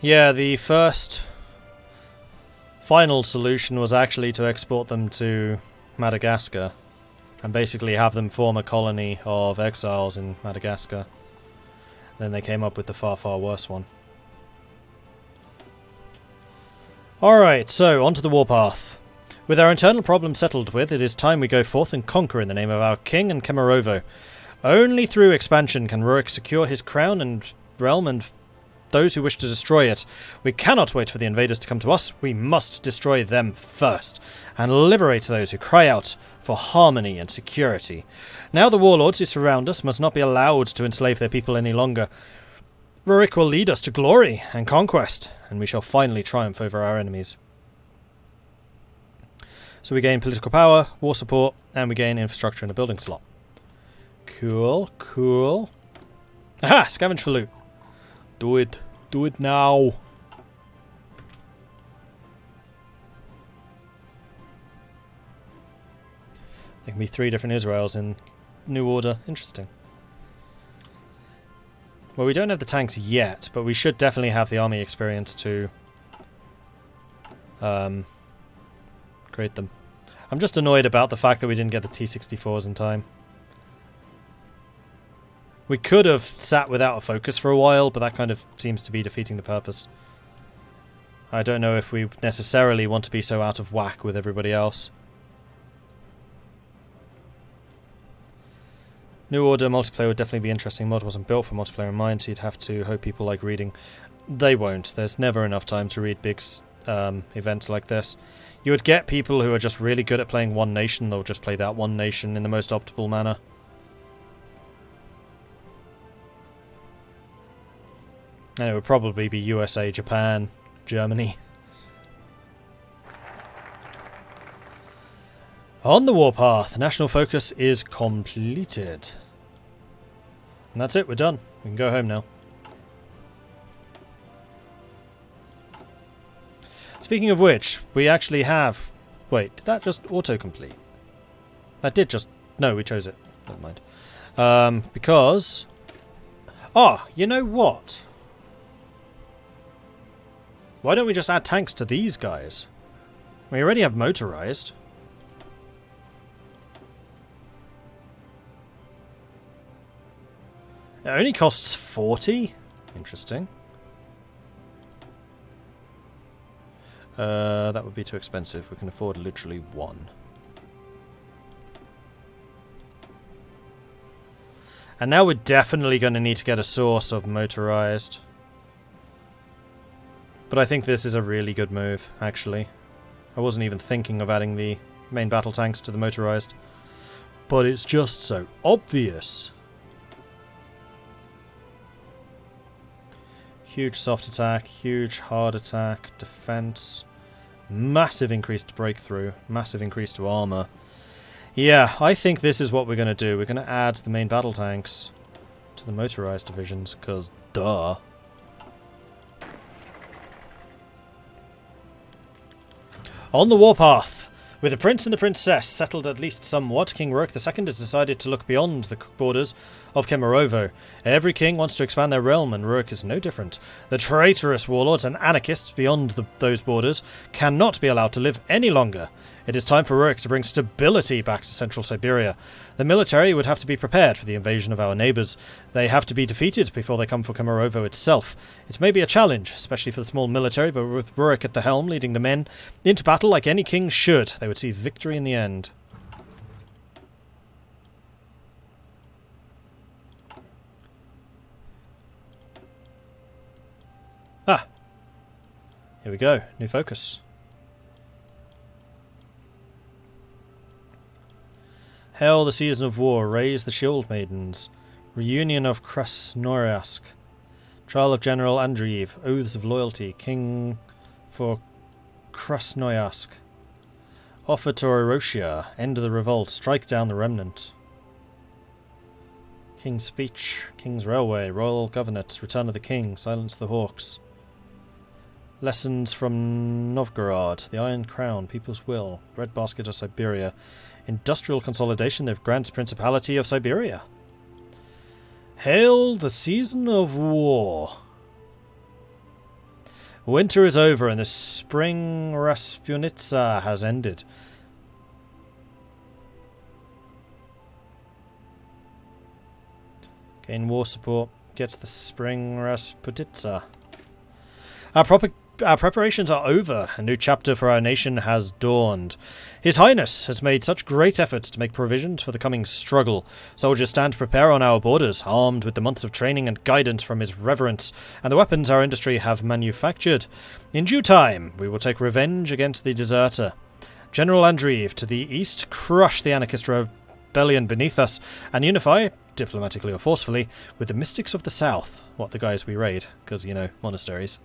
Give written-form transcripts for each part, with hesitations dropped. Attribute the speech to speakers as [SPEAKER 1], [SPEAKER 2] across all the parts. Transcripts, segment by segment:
[SPEAKER 1] Yeah, the first final solution was actually to export them to Madagascar and basically have them form a colony of exiles in Madagascar. Then they came up with the far, far worse one. Alright, so onto the warpath. With our internal problems settled with, it is time we go forth and conquer in the name of our king and Kemerovo. Only through expansion can Rurik secure his crown and realm and those who wish to destroy it. We cannot wait for the invaders to come to us. We must destroy them first and liberate those who cry out for harmony and security. Now the warlords who surround us must not be allowed to enslave their people any longer. Rurik will lead us to glory and conquest, and we shall finally triumph over our enemies. So we gain political power, war support, and we gain infrastructure and a building slot. Cool, cool. Aha! Scavenge for loot. Do it. Do it now. There can be 3 different Israels in New Order. Interesting. Well, we don't have the tanks yet, but we should definitely have the army experience to create them. I'm just annoyed about the fact that we didn't get the T-64s in time. We could have sat without a focus for a while, but that kind of seems to be defeating the purpose. I don't know if we necessarily want to be so out of whack with everybody else. New Order multiplayer would definitely be interesting. Mod wasn't built for multiplayer in mind, so you'd have to hope people like reading. They won't. There's never enough time to read big events like this. You would get people who are just really good at playing one nation. They'll just play that one nation in the most optimal manner. And it would probably be USA, Japan, Germany. On the warpath, national focus is completed. And that's it, we're done. We can go home now. Speaking of which, we actually have... Wait, did that just autocomplete? That did just... No, we chose it. Never mind. Because... Oh, you know what? Why don't we just add tanks to these guys? We already have motorized. It only costs 40? Interesting. That would be too expensive. We can afford literally 1. And now we're definitely going to need to get a source of motorized. But I think this is a really good move, actually. I wasn't even thinking of adding the main battle tanks to the motorized. But it's just so obvious. Huge soft attack, huge hard attack, defense, massive increase to breakthrough, massive increase to armor. Yeah, I think this is what we're going to do. We're going to add the main battle tanks to the motorized divisions, because duh. On the warpath. With the prince and the princess settled at least somewhat, King Rurik II has decided to look beyond the borders of Kemerovo. Every king wants to expand their realm, and Rurik is no different. The traitorous warlords and anarchists beyond those borders cannot be allowed to live any longer. It is time for Rurik to bring stability back to central Siberia. The military would have to be prepared for the invasion of our neighbours. They have to be defeated before they come for Kemerovo itself. It may be a challenge, especially for the small military, but with Rurik at the helm leading the men into battle like any king should, they would see victory in the end. Ah! Here we go. New focus. Hail the season of war, raise the shield maidens. Reunion of Krasnoyarsk. Trial of General Andreev, oaths of loyalty. King for Krasnoyarsk. Offer to Oroshia, end of the revolt, strike down the remnant. King's speech, King's railway, royal governorate, return of the king, silence the hawks. Lessons from Novgorod, the Iron Crown, People's Will, Breadbasket of Siberia. Industrial consolidation, the Grand Principality of Siberia. Hail the season of war. Winter is over and the spring Raspunitsa has ended. Gain war support. Gets the spring Rasputitsa. Our preparations are over. A new chapter for our nation has dawned. His Highness has made such great efforts to make provisions for the coming struggle. Soldiers stand to prepare on our borders, armed with the months of training and guidance from His Reverence, and the weapons our industry have manufactured. In due time, we will take revenge against the deserter. General Andreev to the east, crush the anarchist rebellion beneath us, and unify, diplomatically or forcefully, with the mystics of the south. What, the guys we raid? Because, you know, monasteries.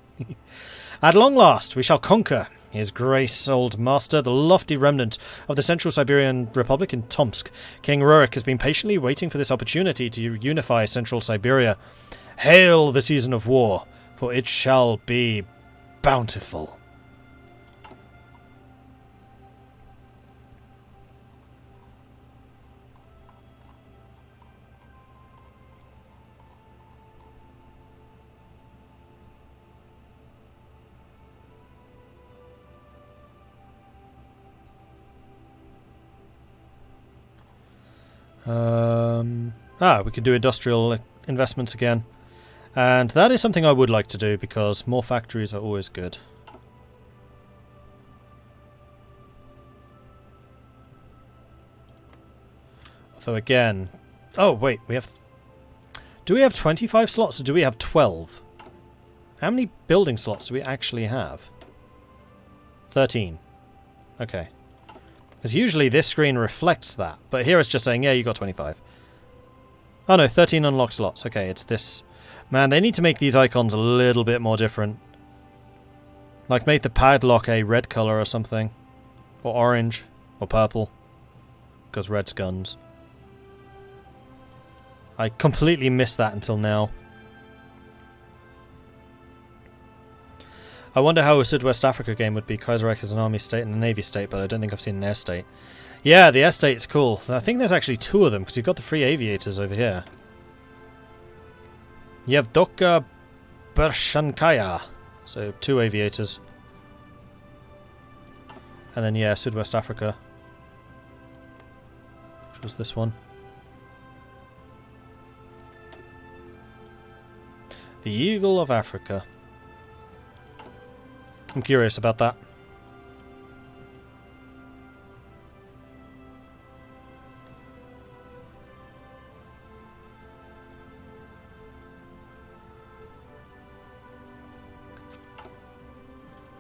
[SPEAKER 1] At long last, we shall conquer His Grace Old Master, the lofty remnant of the Central Siberian Republic in Tomsk. King Rurik has been patiently waiting for this opportunity to unify Central Siberia. Hail the season of war, for it shall be bountiful. We can do industrial investments again. And that is something I would like to do, because more factories are always good. Although again... Oh, wait, we have... Do we have 25 slots or do we have 12? How many building slots do we actually have? 13. Okay. Because usually this screen reflects that, but here it's just saying, yeah, you got 25. Oh no, 13 unlocked slots. Okay, it's this. Man, they need to make these icons a little bit more different. Like make the padlock a red colour or something. Or orange. Or purple. Because red's guns. I completely missed that until now. I wonder how a Southwest Africa game would be. Kaiserreich is an army state and a navy state, but I don't think I've seen an air state. Yeah, the air state's cool. I think there's actually 2 of them, because you've got the free aviators over here. You have Dokka Bershankaya, so 2 aviators. And then, yeah, Southwest Africa. Which was this one. The Eagle of Africa. I'm curious about that.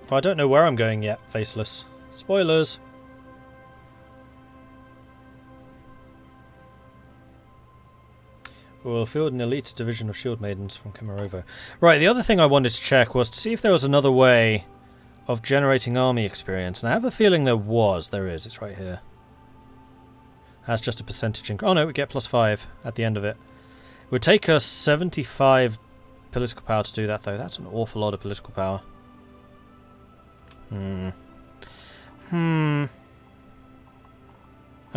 [SPEAKER 1] Well, I don't know where I'm going yet, Faceless. Spoilers! We will field an elite division of shield maidens from Kemerovo. Right, the other thing I wanted to check was to see if there was another way of generating army experience. And I have a feeling there was. There is. It's right here. That's just a percentage increase. Oh no, we get +5 at the end of it. It would take us 75 political power to do that, though. That's an awful lot of political power. I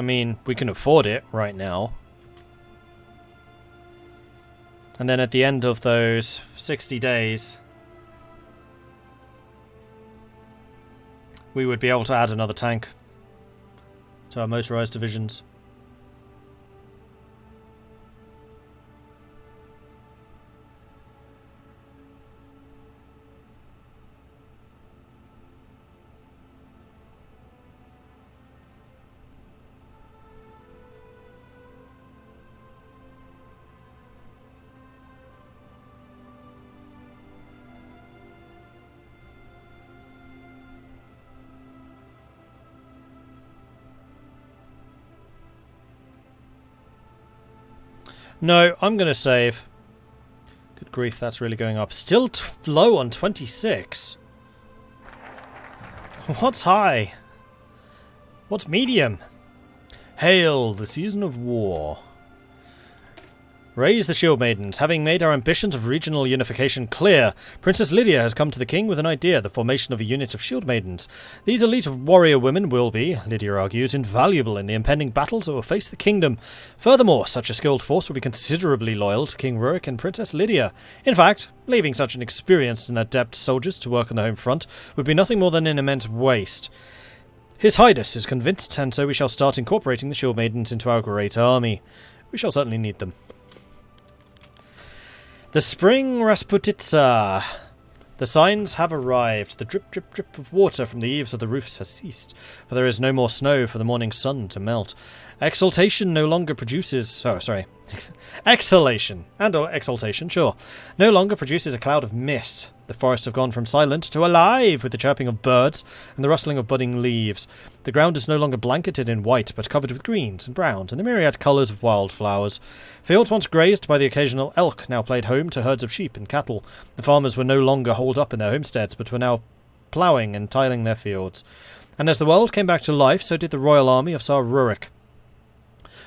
[SPEAKER 1] mean, we can afford it right now. And then at the end of those 60 days, we would be able to add another tank to our motorized divisions. No, I'm going to save. Good grief, that's really going up. Still low on 26. What's high? What's medium? Hail, the season of war. Raise the Shield Maidens. Having made our ambitions of regional unification clear, Princess Lydia has come to the king with an idea, the formation of a unit of Shield Maidens. These elite warrior women will be, Lydia argues, invaluable in the impending battles that will face the kingdom. Furthermore, such a skilled force will be considerably loyal to King Rurik and Princess Lydia. In fact, leaving such an experienced and adept soldiers to work on the home front would be nothing more than an immense waste. His Highness is convinced, and so we shall start incorporating the Shield Maidens into our great army. We shall certainly need them. The spring Rasputitsa. The signs have arrived. The drip, drip, drip of water from the eaves of the roofs has ceased, for there is no more snow for the morning sun to melt. Exhalation no longer produces... Oh, sorry. Exhalation. And/or exaltation, sure. No longer produces a cloud of mist. The forests have gone from silent to alive with the chirping of birds and the rustling of budding leaves. The ground is no longer blanketed in white, but covered with greens and browns and the myriad colours of wildflowers. Fields once grazed by the occasional elk now played home to herds of sheep and cattle. The farmers were no longer holed up in their homesteads, but were now ploughing and tiling their fields. And as the world came back to life, so did the royal army of Tsar Rurik.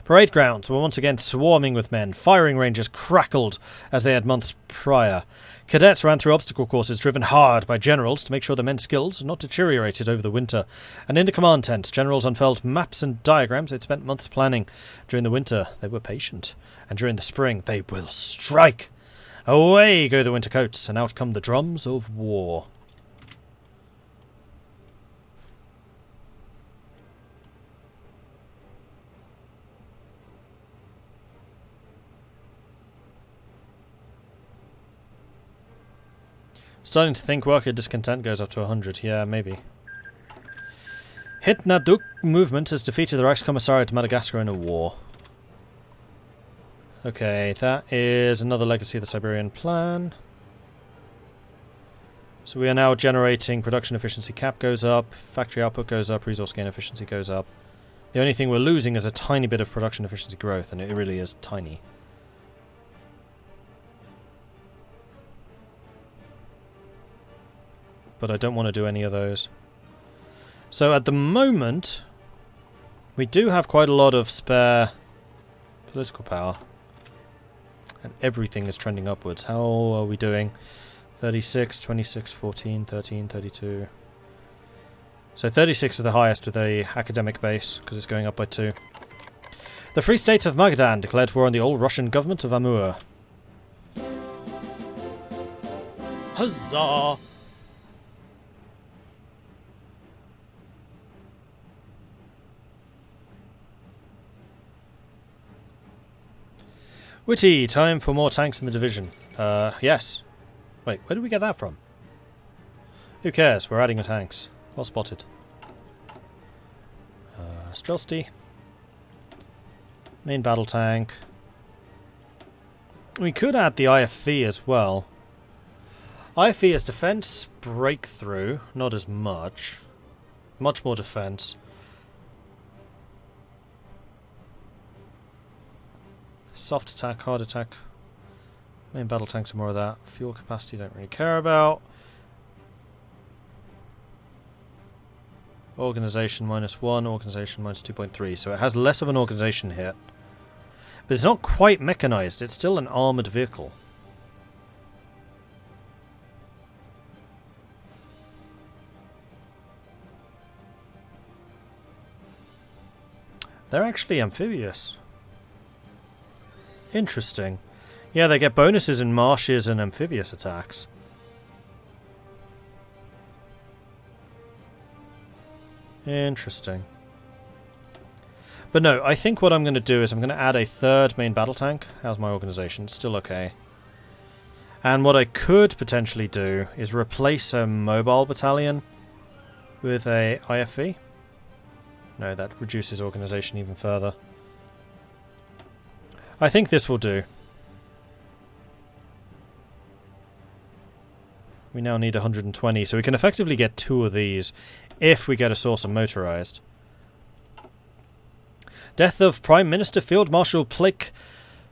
[SPEAKER 1] Parade grounds were once again swarming with men. Firing ranges crackled as they had months prior. Cadets ran through obstacle courses driven hard by generals to make sure the men's skills had not deteriorated over the winter. And in the command tent, generals unfurled maps and diagrams they'd spent months planning. During the winter, they were patient. And during the spring, they will strike. Away go the winter coats, and out come the drums of war. Starting to think worker discontent goes up to 100. Yeah, maybe. Hitnaduk movement has defeated the Reichskommissariat to Madagascar in a war. Okay, that is another legacy of the Siberian plan. So we are now generating production efficiency cap goes up, factory output goes up, resource gain efficiency goes up. The only thing we're losing is a tiny bit of production efficiency growth, and it really is tiny. But I don't want to do any of those. So at the moment, we do have quite a lot of spare political power. And everything is trending upwards. How are we doing? 36, 26, 14, 13, 32. So 36 is the highest with a academic base, because it's going up by 2. The Free State of Magadan declared war on the old Russian government of Amur. Huzzah! Witty, time for more tanks in the division. Yes. Wait, where did we get that from? Who cares? We're adding the tanks. Well spotted. Strelsty. Main battle tank. We could add the IFV as well. IFV is defense breakthrough, not as much. Much more defense. Soft attack, hard attack. Main battle tanks are more of that. Fuel capacity don't really care about. Organisation -1, organisation -2.3. So it has less of an organisation hit. But it's not quite mechanised. It's still an armoured vehicle. They're actually amphibious. Interesting. Yeah, they get bonuses in marshes and amphibious attacks. Interesting. But no, I think what I'm going to do is I'm going to add a third main battle tank. How's my organisation? It's still okay. And what I could potentially do is replace a mobile battalion with a IFV. No, that reduces organisation even further. I think this will do. We now need 120, so we can effectively get 2 of these if we get a saucer motorised. Death of Prime Minister Field Marshal Plake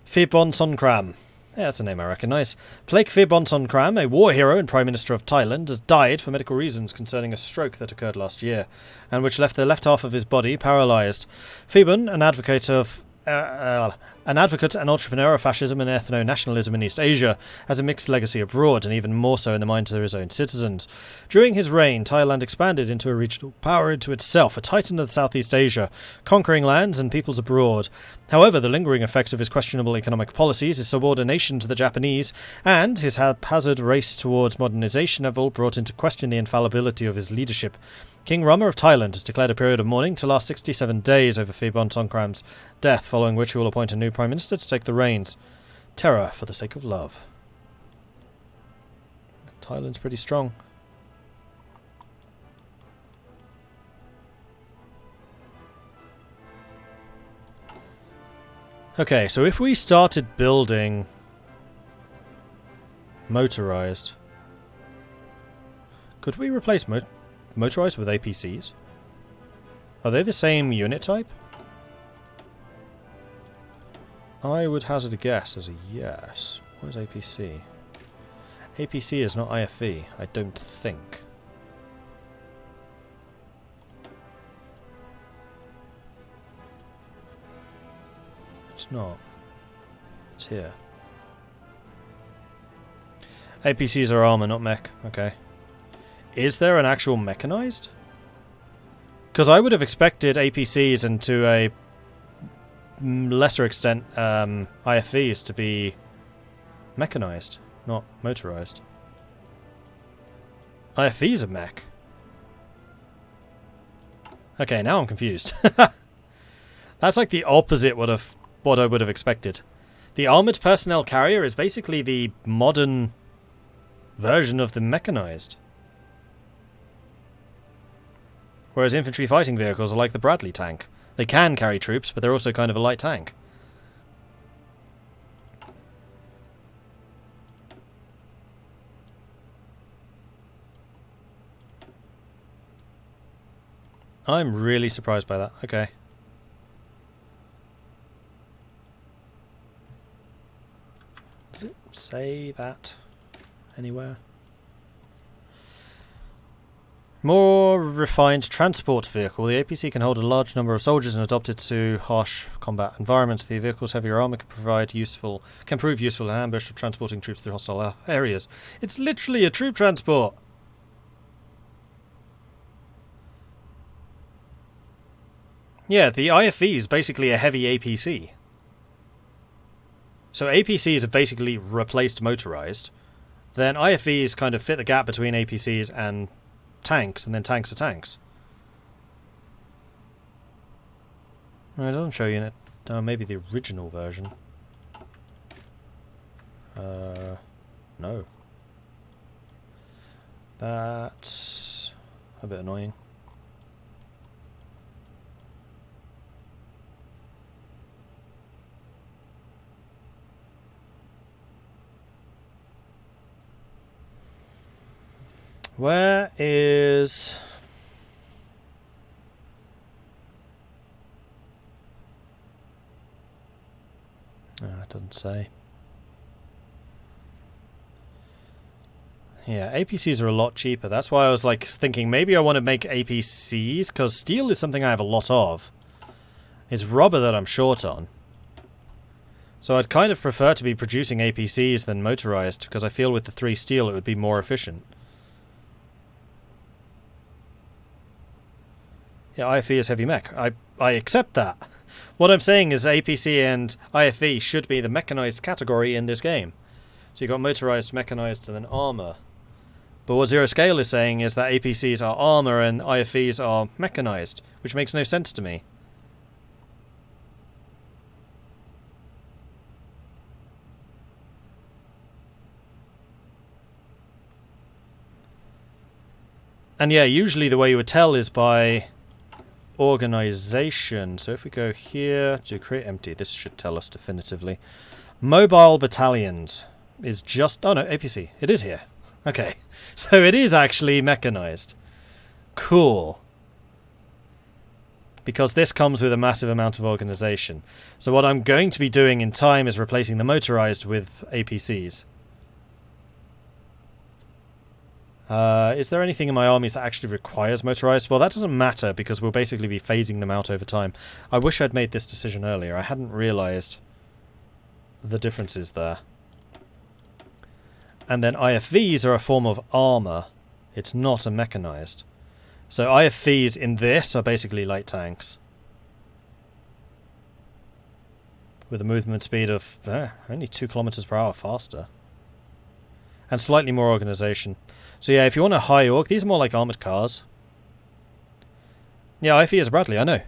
[SPEAKER 1] Phirbonsonkram. Yeah, that's a name I recognise. Plake Phirbonsonkram, a war hero and Prime Minister of Thailand, has died for medical reasons concerning a stroke that occurred last year, and which left the left half of his body paralysed. Phirbon, an advocate of an advocate and entrepreneur of fascism and ethno-nationalism in East Asia, has a mixed legacy abroad, and even more so in the minds of his own citizens. During his reign, Thailand expanded into a regional power into itself, a titan of Southeast Asia, conquering lands and peoples abroad. However, the lingering effects of his questionable economic policies, his subordination to the Japanese, and his haphazard race towards modernization have all brought into question the infallibility of his leadership. King Rama of Thailand has declared a period of mourning to last 67 days over Phibon Songkram's death, following which he will appoint a new Prime Minister to take the reins. Terror for the sake of love. Thailand's pretty strong. Okay, so if we started building motorized, could we replace motorized with APCs? Are they the same unit type? I would hazard a guess as a yes. What is APC? APC is not IFV, I don't think. It's not. It's here. APCs are armor, not mech. Okay. Is there an actual mechanized? Because I would have expected APCs and to a lesser extent IFVs to be mechanized, not motorized. IFVs are mech. Okay, now I'm confused. That's like the opposite of what I would have expected. The armored personnel carrier is basically the modern version of the mechanized. Whereas infantry fighting vehicles are like the Bradley tank. They can carry troops, but they're also kind of a light tank. I'm really surprised by that. Okay. Does it say that anywhere? More refined transport vehicle. The APC can hold a large number of soldiers and adopt it to harsh combat environments. The vehicle's heavier armor can prove useful in ambush or transporting troops through hostile areas. It's literally a troop transport. Yeah, the IFV is basically a heavy APC. So APCs have basically replaced motorized. Then IFVs kind of fit the gap between APCs and tanks, and then tanks are tanks. No, it doesn't show unit. Maybe the original version. No. That's a bit annoying. Where is... Oh, it doesn't say. Yeah, APCs are a lot cheaper. That's why I was like thinking maybe I want to make APCs, because steel is something I have a lot of. It's rubber that I'm short on. So I'd kind of prefer to be producing APCs than motorized, because I feel with the 3 steel it would be more efficient. Yeah, IFV is heavy mech. I accept that. What I'm saying is APC and IFV should be the mechanized category in this game. So you've got motorized, mechanized, and then armor. But what Zero Scale is saying is that APCs are armor and IFVs are mechanized, which makes no sense to me. And yeah, usually the way you would tell is by organization. So if we go here to create empty, this should tell us definitively. Mobile battalions is just... Oh no, APC. It is here. Okay. So it is actually mechanized. Cool. Because this comes with a massive amount of organization. So what I'm going to be doing in time is replacing the motorized with APCs. Is there anything in my armies that actually requires motorized? Well, that doesn't matter because we'll basically be phasing them out over time. I wish I'd made this decision earlier. I hadn't realised the differences there. And then IFVs are a form of armour. It's not a mechanised. So IFVs in this are basically light tanks. With a movement speed of only 2 kilometers per hour faster. And slightly more organisation. So yeah, if you want a high orc, these are more like armoured cars. Yeah, IFV is a Bradley, I know.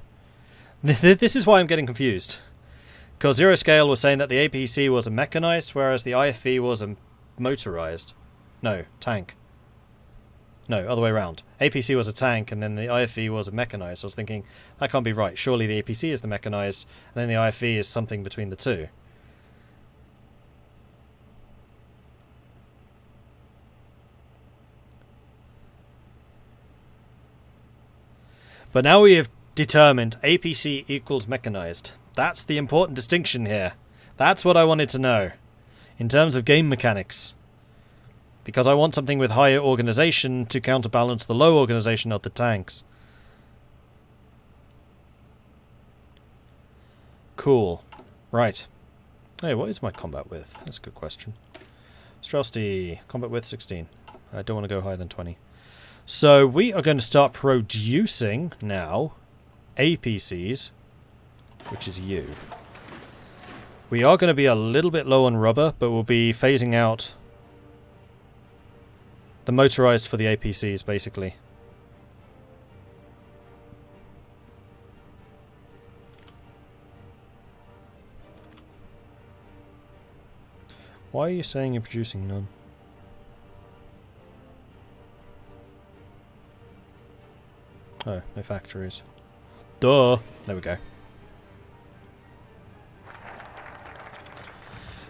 [SPEAKER 1] This is why I'm getting confused. Because Zero Scale was saying that the APC was a mechanised, whereas the IFV was a motorised. No, tank. No, other way around. APC was a tank, and then the IFV was a mechanised. I was thinking, that can't be right. Surely the APC is the mechanised, and then the IFV is something between the two. But now we have determined APC equals mechanised. That's the important distinction here. That's what I wanted to know. In terms of game mechanics. Because I want something with higher organisation to counterbalance the low organisation of the tanks. Cool. Right. Hey, what is my combat width? That's a good question. Strelsty, combat width 16. I don't want to go higher than 20. So we are going to start producing now APCs, which is you. We are going to be a little bit low on rubber, but we'll be phasing out the motorized for the APCs, basically. Why are you saying you're producing none? Oh, no factories. Duh! There we go.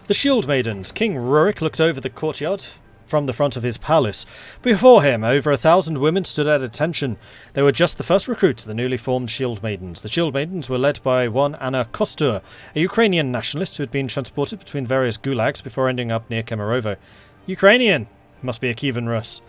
[SPEAKER 1] The Shield Maidens. King Rurik looked over the courtyard from the front of his palace. Before him, over 1,000 women stood at attention. They were just the first recruits of the newly formed Shield Maidens. The Shield Maidens were led by one Anna Kostur, a Ukrainian nationalist who had been transported between various gulags before ending up near Kemerovo. Ukrainian! Must be a Kievan Rus.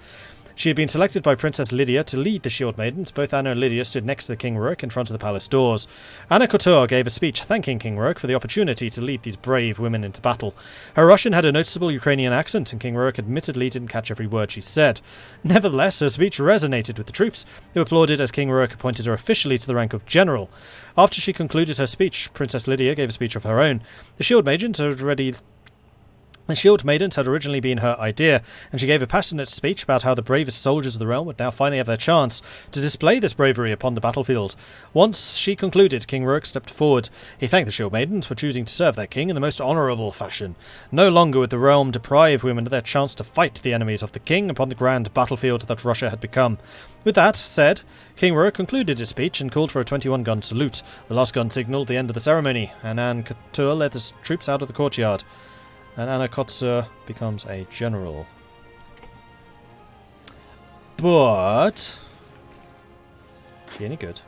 [SPEAKER 1] She had been selected by Princess Lydia to lead the Shield Maidens. Both Anna and Lydia stood next to the King Rurik in front of the palace doors. Anna Couture gave a speech thanking King Rurik for the opportunity to lead these brave women into battle. Her Russian had a noticeable Ukrainian accent, and King Rurik admittedly didn't catch every word she said. Nevertheless, her speech resonated with the troops, who applauded as King Rurik appointed her officially to the rank of general. After she concluded her speech, Princess Lydia gave a speech of her own. The Shield Maidens had originally been her idea, and she gave a passionate speech about how the bravest soldiers of the realm would now finally have their chance to display this bravery upon the battlefield. Once she concluded, King Rurik stepped forward. He thanked the Shield Maidens for choosing to serve their king in the most honourable fashion. No longer would the realm deprive women of their chance to fight the enemies of the king upon the grand battlefield that Russia had become. With that said, King Rurik concluded his speech and called for a 21-gun salute. The last gun signalled the end of the ceremony, and Anne Couture led the troops out of the courtyard. And Anna Couture becomes a general. But she any good?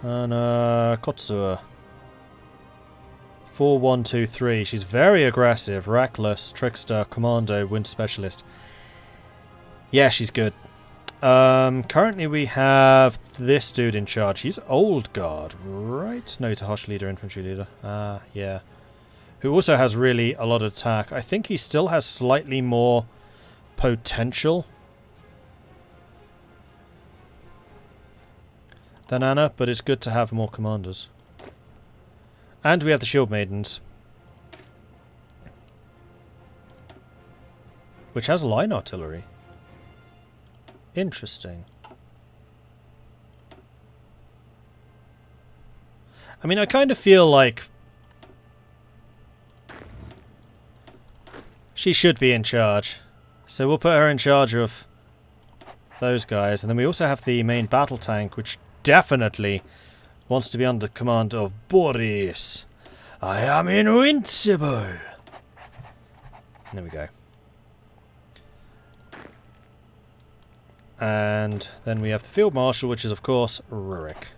[SPEAKER 1] Anna Couture. 4123. She's very aggressive, reckless, trickster, commando, wind specialist. Yeah, she's good. Currently we have this dude in charge. He's old guard, right? No, he's a Hosh leader, infantry leader. Yeah. Who also has really a lot of attack. I think he still has slightly more potential than Anna, but it's good to have more commanders. And we have the Shield Maidens, which has line artillery. Interesting. I mean, I kind of feel like she should be in charge. So we'll put her in charge of those guys. And then we also have the main battle tank, which definitely wants to be under command of Boris. I am invincible. There we go. And then we have the Field Marshal, which is, of course, Rurik.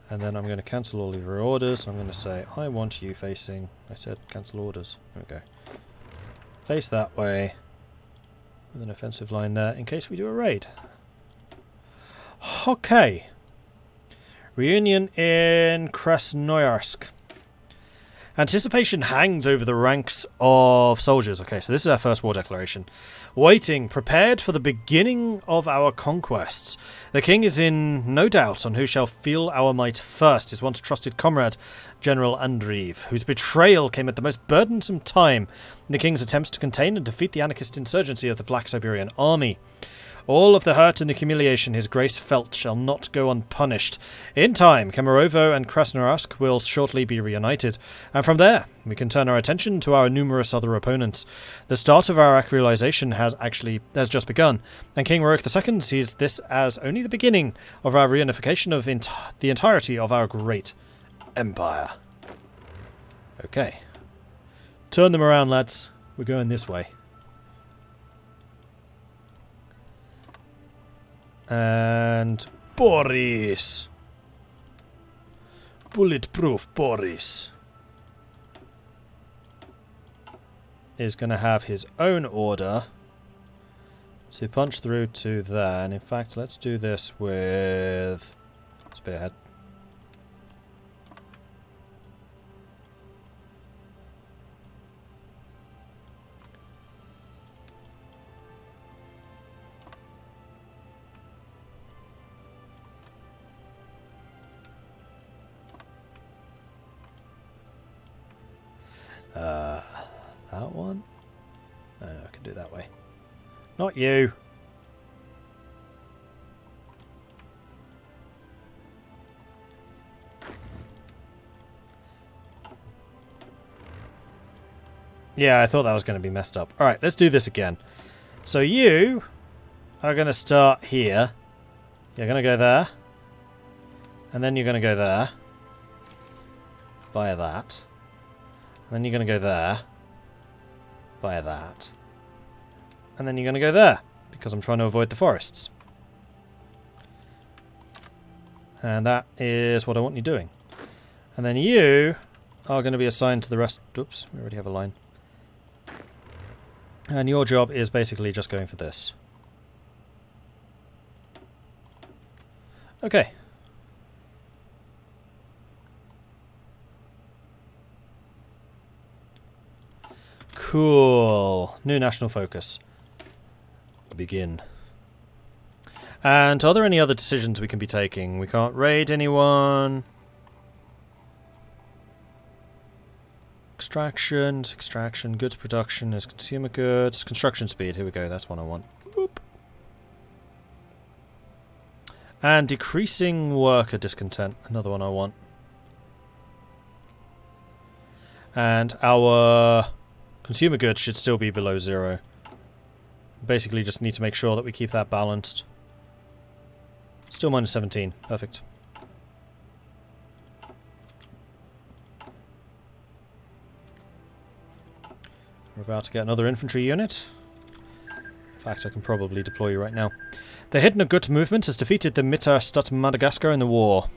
[SPEAKER 1] And then I'm going to cancel all of your orders. I'm going to say, I want you facing... I said cancel orders. There we go. face that way with an offensive line there in case we do a raid. Okay. Reunion in Krasnoyarsk. Anticipation hangs over the ranks of soldiers. Okay, so this is our first war declaration. Waiting, prepared for the beginning of our conquests. The king is in no doubt on who shall feel our might first. His once trusted comrade, General Andreev, whose betrayal came at the most burdensome time in the king's attempts to contain and defeat the anarchist insurgency of the Black Siberian Army. All of the hurt and the humiliation his grace felt shall not go unpunished. In time, Kemerovo and Krasnoyarsk will shortly be reunited, and from there we can turn our attention to our numerous other opponents. The start of our actualization has just begun, and King Rurik II sees this as only the beginning of our reunification of the entirety of our great empire. Okay. Turn them around, lads. We're going this way. And Boris. Bulletproof Boris is going to have his own order to punch through to there. And in fact, let's do this with Spearhead. That one? No, I can do it that way. Not you. Yeah, I thought that was going to be messed up. Alright, let's do this again. So you are going to start here. You're going to go there. And then you're going to go there. Via that. And then you're going to go there. Via that. And then you're going to go there. Because I'm trying to avoid the forests. And that is what I want you doing. And then you are going to be assigned to the rest. Oops, we already have a line. And your job is basically just going for this. Okay. Cool. New national focus. Begin. And are there any other decisions we can be taking? We can't raid anyone. Extraction, goods production is consumer goods. Construction speed, here we go, that's one I want. Boop. And decreasing worker discontent, another one I want. And our consumer goods should still be below 0. Basically just need to make sure that we keep that balanced. Still minus 17, perfect. We're about to get another infantry unit. In fact, I can probably deploy you right now. The Hidnagut movement has defeated the Mitterstadt Madagascar in the war.